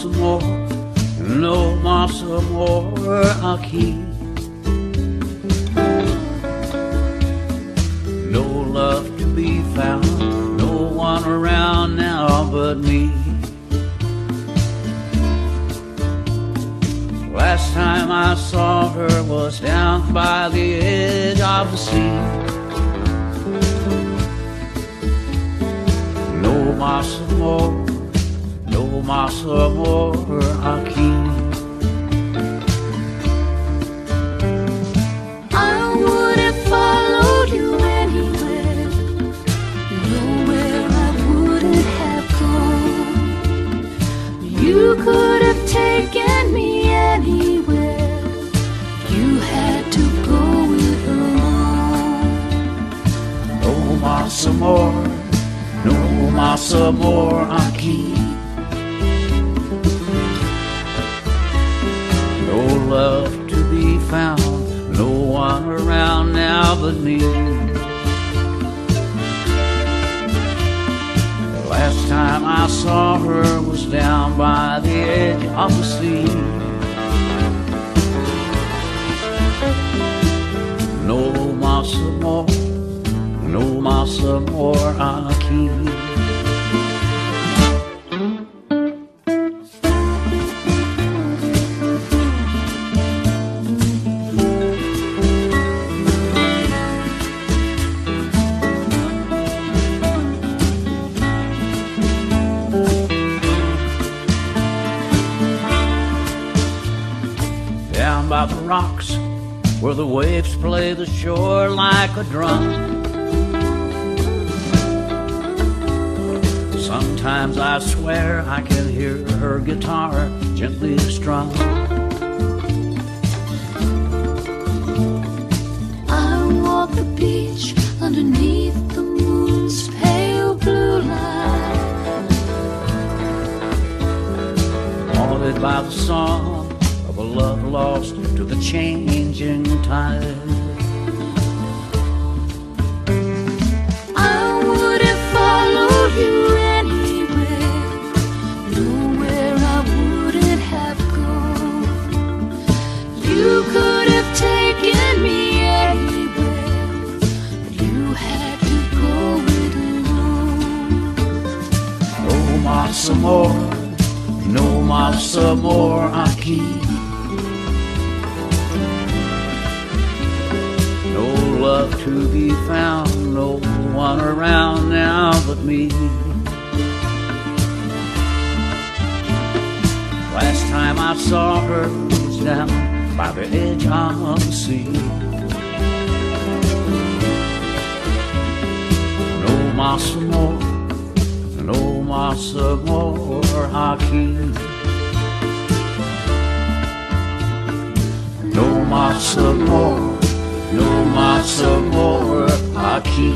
some more, no more some more aqui. No love to be found, no one around now but me. Last time I saw her was down by the edge of the sea. No más amor, no más amor aquí. I would have followed you anywhere, nowhere I wouldn't have gone. You could have taken me anywhere, you had to go it alone. No más amor, no más amor aquí. No love to be found, no one around now but me. The last time I saw her was down by the edge of the sea. No más amor, no más amor aquí. Down by the rocks where the waves play the shore like a drum. Sometimes I swear I can hear her guitar gently strum. I walk the beach underneath the moon's pale blue light, Haunted by the song of a love lost to the changing tide. I would have followed you anywhere, nowhere I wouldn't have gone. You could have taken me anywhere, you had to go it alone. No más amor, no más amor aquí. No love to be found, no one around now but me. Last time I saw her was down by the edge of the sea. No más amor, no más amor aquí. No más amor, no más amor aquí.